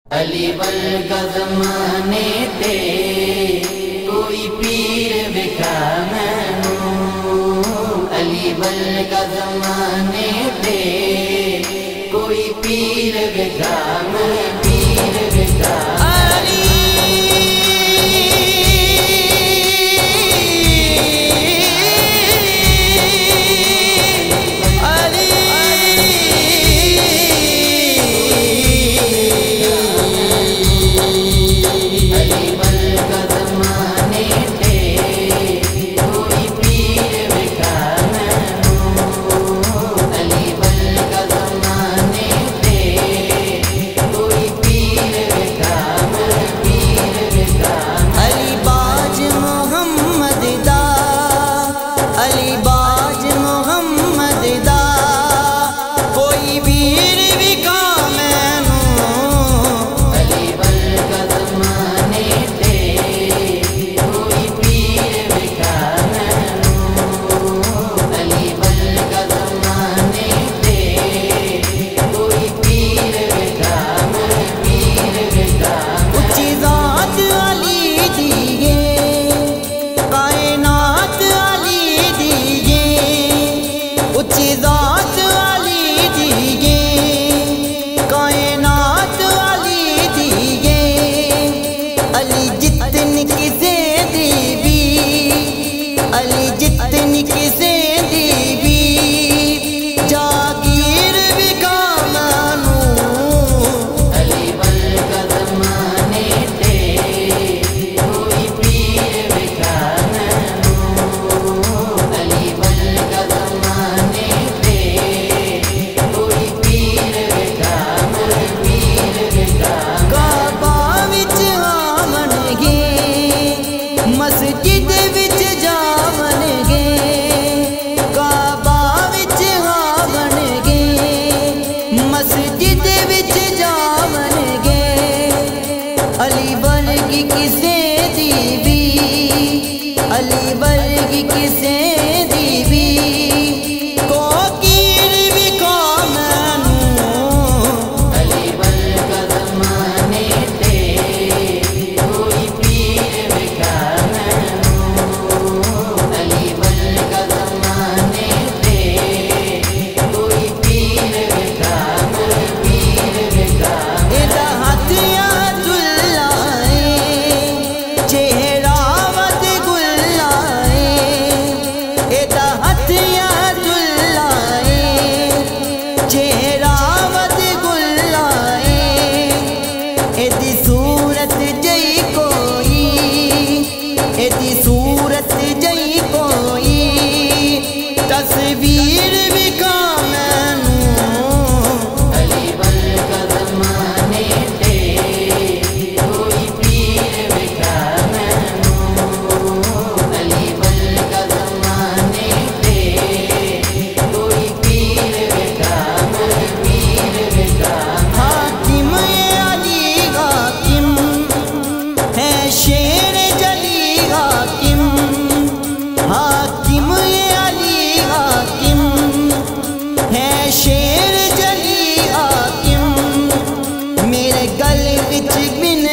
अली बलगा ज़माने ते कोई पीर विखा मैनू। अली बलगा ज़माने ते कोई पीर विखा मैं पीर विखा अली वर्गी किसे दीवी, अली वर्गी किसे दीवी को कीर भी को मैनू। अली बलगा ज़माने ते कोई पीर विखा मैनू। अली बलगा ज़माने ते कोई पीर विखा मैं पीर विखा एदा हथिया तस्वीर भी का मैनू। अली बलगा ज़माने ते कोई पीर विखा मैनू। अली बलगा ज़माने ते कोई पीर विखा मैं पीर विखा हाकिम अली हाकिम है शेर जली हाकिम। हाकिम शेर जली हाकिम मेरे गल विच बिन